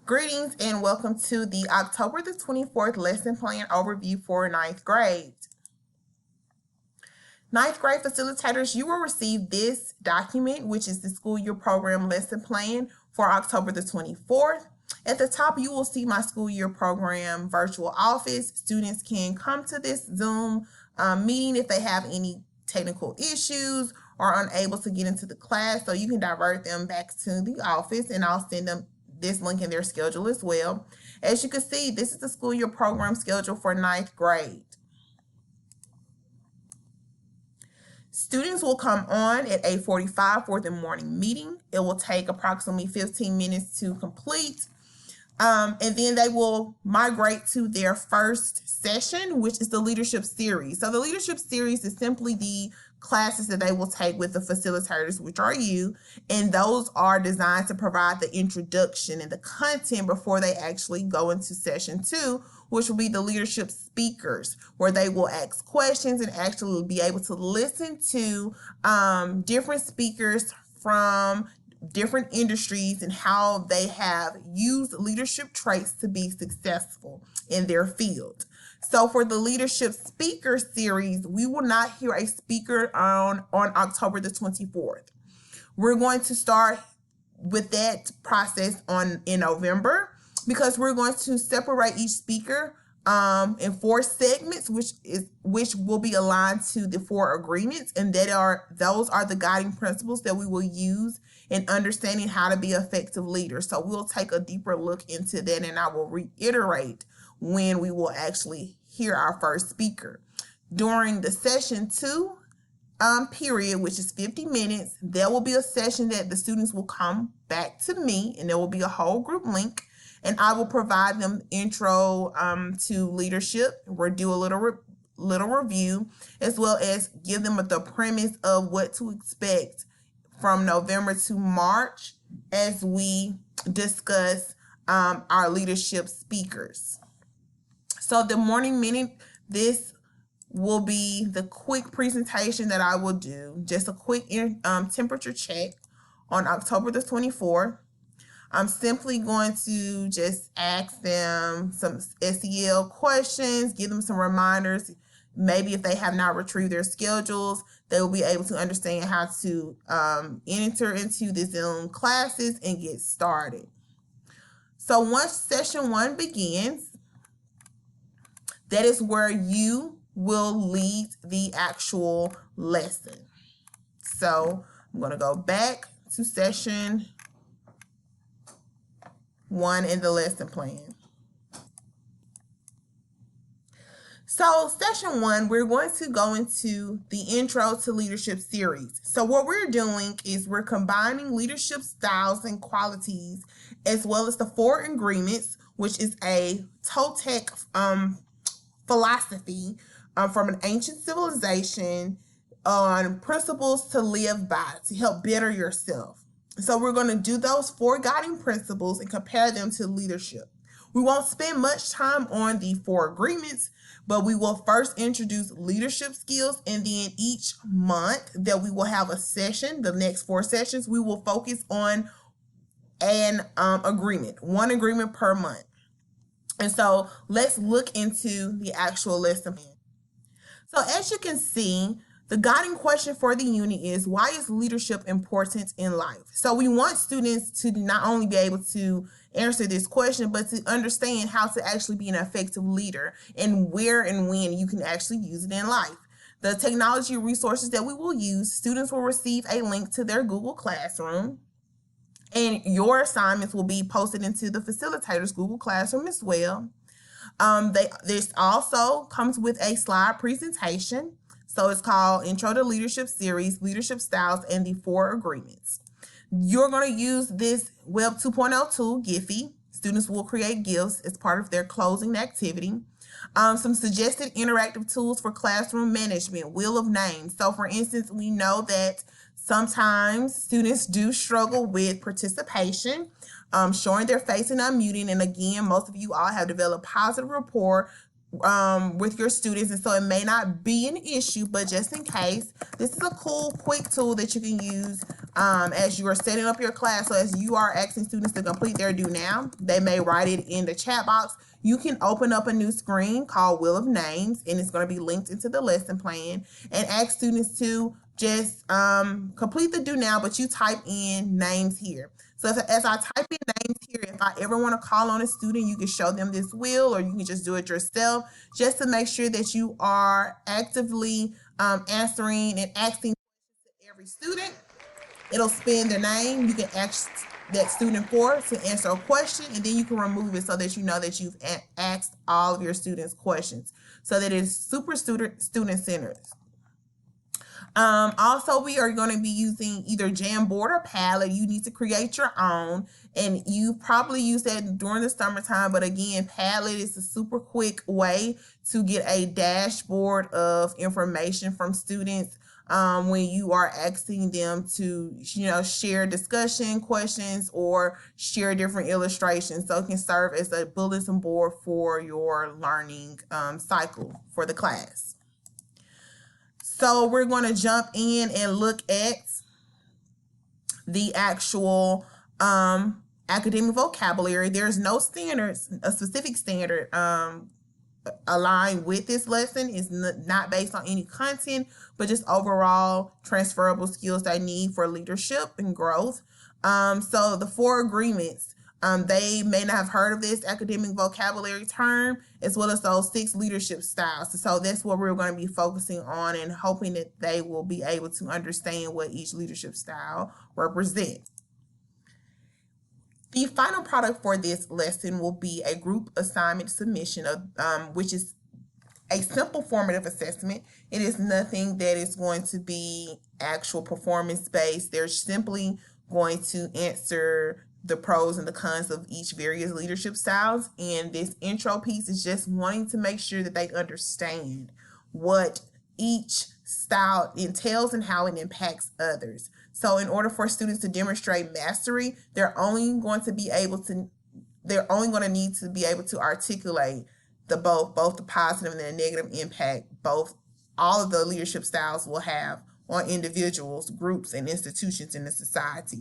Greetings and welcome to the October the 24th lesson plan overview for ninth grade. Ninth grade facilitators, you will receive this document, which is the school year program lesson plan for October the 24th. At the top, you will see my school year program virtual office. Students can come to this Zoom meeting if they have any technical issues or unable to get into the class. So you can divert them back to the office and I'll send them this link in their schedule as well. As you can see, this is the school year program schedule for ninth grade. Students will come on at 8:45 for the morning meeting. It will take approximately 15 minutes to complete. And then they will migrate to their first session, which is the leadership series. So the leadership series is simply the classes that they will take with the facilitators, which are you, and those are designed to provide the introduction and the content before they actually go into session 2, which will be the leadership speakers, where they will ask questions and actually be able to listen to different speakers from different industries and how they have used leadership traits to be successful in their field. So for the leadership speaker series, we will not hear a speaker on October the 24th. We're going to start with that process in November, because we're going to separate each speaker in 4 segments, which will be aligned to the 4 agreements, and those are the guiding principles that we will use in understanding how to be an effective leader. So we'll take a deeper look into that, and I will reiterate when we will actually hear our first speaker. During the session 2 period, which is 50 minutes, there will be a session that the students will come back to me, and there will be a whole group link, and I will provide them intro to leadership. We'll do a little review, as well as give them the premise of what to expect from November to March as we discuss our leadership speakers. So the morning meeting, this will be the quick presentation that I will do, just a quick temperature check on October the 24th. I'm simply going to just ask them some SEL questions, give them some reminders. Maybe if they have not retrieved their schedules, they will be able to understand how to enter into the Zoom classes and get started. So once session 1 begins, that is where you will lead the actual lesson. So I'm going to go back to session 1 in the lesson plan. So session 1, we're going to go into the intro to leadership series. So what we're doing is we're combining leadership styles and qualities, as well as the 4 agreements, which is a Toltec philosophy from an ancient civilization on principles to live by to help better yourself. So we're going to do those 4 guiding principles and compare them to leadership. We won't spend much time on the 4 agreements, but we will first introduce leadership skills, and then each month that we will have a session, the next 4 sessions, we will focus on an agreement, 1 agreement per month. And so let's look into the actual lesson plan. So as you can see, the guiding question for the unit is, why is leadership important in life? So we want students to not only be able to answer this question, but to understand how to actually be an effective leader and where and when you can actually use it in life. The technology resources that we will use, students will receive a link to their Google Classroom, and your assignments will be posted into the facilitator's Google Classroom as well. This also comes with a slide presentation. So it's called Intro to Leadership Series, Leadership Styles, and the 4 Agreements. You're going to use this Web 2.0 tool, Giphy. Students will create GIFs as part of their closing activity. Some suggested interactive tools for classroom management, Wheel of Names. So for instance, we know that sometimes students do struggle with participation, showing their face and unmuting. And again, most of you all have developed positive rapport with your students, and so it may not be an issue, but just in case, this is a cool quick tool that you can use as you are setting up your class. So as you are asking students to complete their do now, they may write it in the chat box. You can open up a new screen called Wheel of Names, and it's going to be linked into the lesson plan, and ask students to just complete the do now, but you type in names here. So as I type in names here, if I ever want to call on a student, you can show them this wheel, or you can just do it yourself, just to make sure that you are actively answering and asking every student. It'll spin their name. You can ask that student to answer a question, and then you can remove it so that you know that you've asked all of your students questions, so that it's super student-centered. Also, we are going to be using either Jamboard or Padlet. You need to create your own, and you probably use that during the summertime. But again, Padlet is a super quick way to get a dashboard of information from students when you are asking them to, share discussion questions or share different illustrations. So it can serve as a bulletin board for your learning cycle for the class. So we're going to jump in and look at the actual academic vocabulary. There's no standards, a specific standard aligned with this lesson. Is not based on any content, but just overall transferable skills they need for leadership and growth. So the 4 agreements, they may not have heard of this academic vocabulary term, as well as those 6 leadership styles. So that's what we're going to be focusing on, and hoping that they will be able to understand what each leadership style represents. The final product for this lesson will be a group assignment submission, which is a simple formative assessment. It is nothing that is going to be actual performance-based. They're simply going to answer the pros and the cons of each various leadership styles. And this intro piece is just wanting to make sure that they understand what each style entails and how it impacts others. So in order for students to demonstrate mastery, they're only going to need to be able to articulate both the positive and the negative impact all of the leadership styles will have on individuals, groups, and institutions in the society.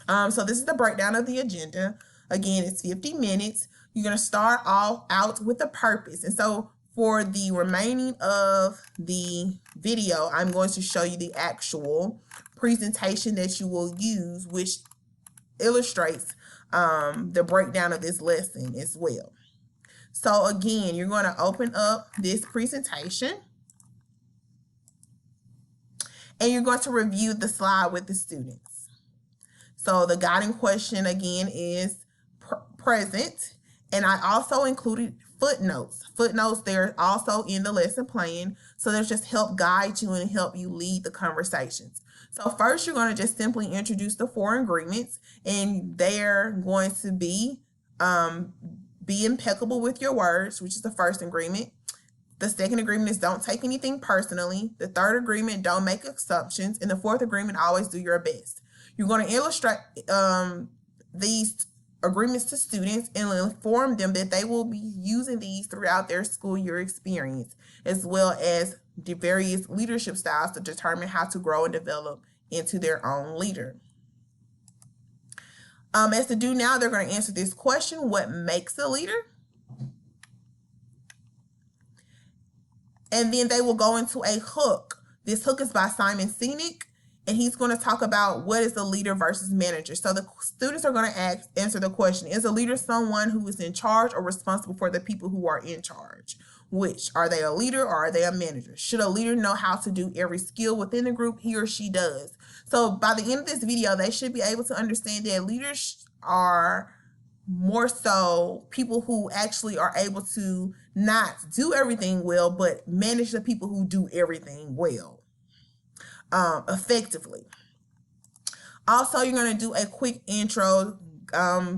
So this is the breakdown of the agenda. Again, it's 50 minutes. You're going to start all out with a purpose. And so for the remaining of the video, I'm going to show you the actual presentation that you will use, which illustrates the breakdown of this lesson as well. So again, you're going to open up this presentation, and you're going to review the slide with the students. So the guiding question again is present, and I also included footnotes. Footnotes, they're also in the lesson plan, so they're just help guide you and help you lead the conversations. So first, you're going to just simply introduce the 4 agreements, and they're going to be impeccable with your words, which is the first agreement. The second agreement is don't take anything personally. The third agreement, don't make assumptions. And the fourth agreement, always do your best. You're going to illustrate these agreements to students and inform them that they will be using these throughout their school year experience, as well as the various leadership styles to determine how to grow and develop into their own leader. As to do now, they're going to answer this question: what makes a leader? And then they will go into a hook. This hook is by Simon Sinek, and he's going to talk about what is a leader versus manager. So the students are going to answer the question: is a leader someone who is in charge or responsible for the people who are in charge? Which, are they a leader or are they a manager? Should a leader know how to do every skill within the group? He or she does. So by the end of this video, they should be able to understand that leaders are more so people who actually are able to not do everything well, but manage the people who do everything well. Effectively. Also, you're going to do a quick intro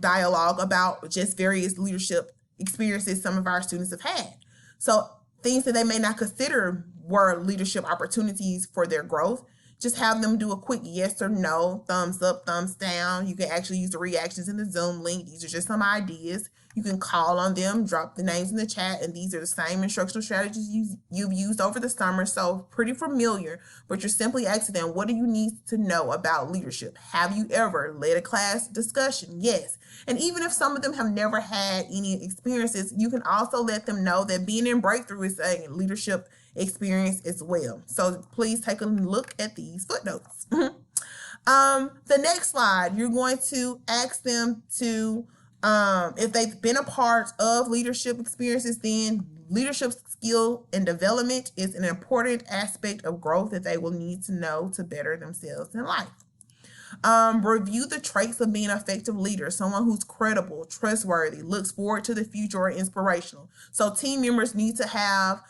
dialogue about just various leadership experiences some of our students have had. So things that they may not consider were leadership opportunities for their growth. just have them do a quick yes or no, thumbs up, thumbs down. You can actually use the reactions in the Zoom link. These are just some ideas. You can call on them, drop the names in the chat, and these are the same instructional strategies you've used over the summer, so pretty familiar, but you're simply asking them, what do you need to know about leadership? Have you ever led a class discussion? Yes. And even if some of them have never had any experiences, you can also let them know that being in Breakthrough is a leadership experience as well. So please take a look at these footnotes. The next slide, you're going to ask them to, if they've been a part of leadership experiences, then leadership skill and development is an important aspect of growth that they will need to know to better themselves in life. Review the traits of being an effective leader, someone who's credible, trustworthy, looks forward to the future, or inspirational. So team members need to have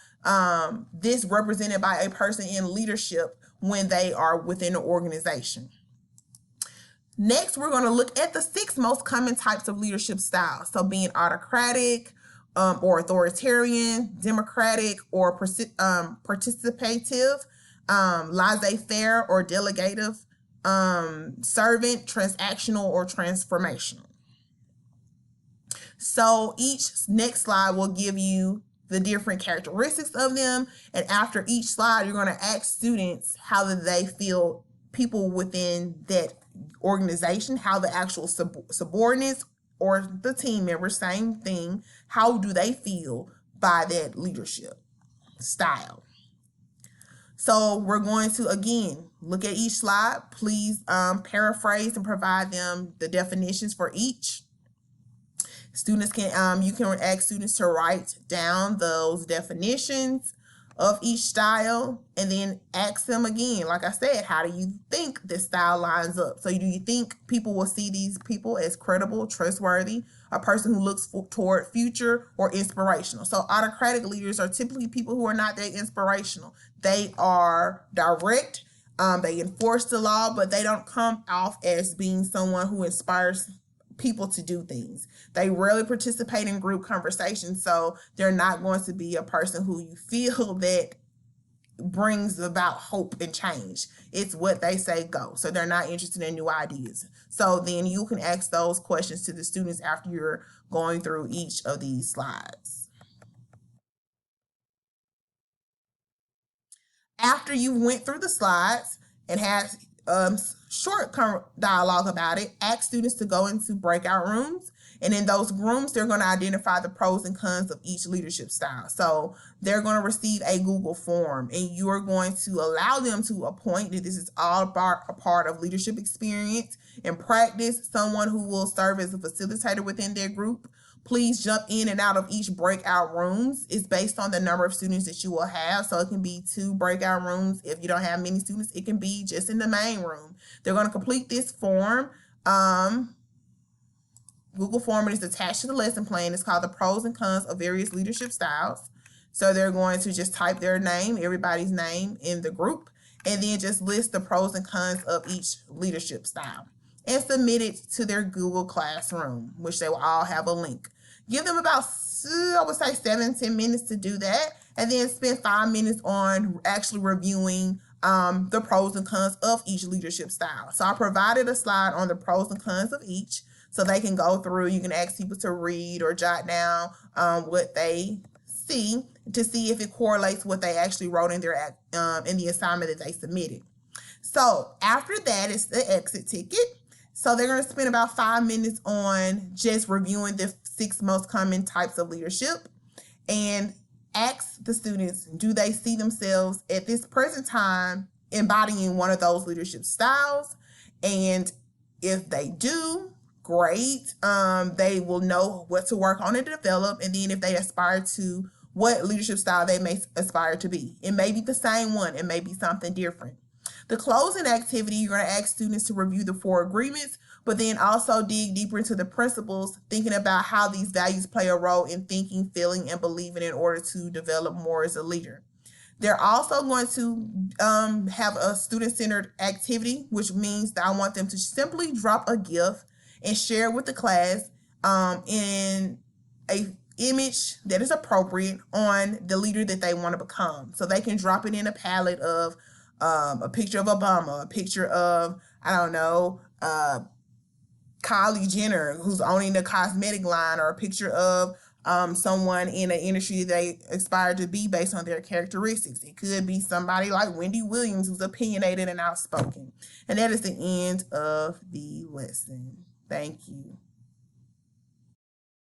this represented by a person in leadership when they are within an organization. Next, we're going to look at the 6 most common types of leadership styles. So being autocratic or authoritarian, democratic or participative, laissez-faire or delegative, servant, transactional, or transformational. So each next slide will give you the different characteristics of them. And after each slide, you're going to ask students how do they feel, people within that organization, how the actual subordinates or the team members, same thing, how do they feel by that leadership style. So we're going to, again, look at each slide. Please paraphrase and provide them the definitions for each. Students can, you can ask students to write down those definitions of each style and then ask them again, like I said, how do you think this style lines up? So do you think people will see these people as credible, trustworthy, a person who looks toward future, or inspirational? So autocratic leaders are typically people who are not that inspirational. They are direct, they enforce the law, but they don't come off as being someone who inspires people to do things. They rarely participate in group conversations, so they're not going to be a person who you feel that brings about hope and change. It's what they say go. So they're not interested in new ideas. So then you can ask those questions to the students after you're going through each of these slides. After you went through the slides and had short dialogue about it, ask students to go into breakout rooms, and in those rooms they're going to identify the pros and cons of each leadership style. So they're going to receive a Google form, and you're going to allow them to appoint, that this is all a part of leadership experience and practice, someone who will serve as a facilitator within their group. Please jump in and out of each breakout rooms. It's based on the number of students that you will have. So it can be 2 breakout rooms. If you don't have many students, it can be just in the main room. They're going to complete this form. Google form is attached to the lesson plan. It's called the pros and cons of various leadership styles. So they're going to just type their name, everybody's name in the group, and then just list the pros and cons of each leadership style and submit it to their Google Classroom, which they will all have a link. Give them about, I would say, 7-10 minutes to do that, and then spend 5 minutes on actually reviewing the pros and cons of each leadership style. So I provided a slide on the pros and cons of each, so they can go through. You can ask people to read or jot down what they see to see if it correlates what they actually wrote in their in the assignment that they submitted. So after that, it's the exit ticket. So they're going to spend about 5 minutes on just reviewing the 6 most common types of leadership and ask the students, do they see themselves at this present time embodying one of those leadership styles? And if they do, great. They will know what to work on and develop. And then if they aspire to, what leadership style they may aspire to be. It may be the same one. It may be something different. The closing activity, you're going to ask students to review the 4 agreements, but then also dig deeper into the principles, thinking about how these values play a role in thinking, feeling, and believing in order to develop more as a leader. They're also going to have a student-centered activity, which means that I want them to simply drop a gift and share it with the class in an image that is appropriate on the leader that they want to become. So they can drop it in a palette of a picture of Obama, a picture of, I don't know, Kylie Jenner, who's owning the cosmetic line, or a picture of someone in an industry they aspire to be based on their characteristics. It could be somebody like Wendy Williams, who's opinionated and outspoken. And that is the end of the lesson. Thank you.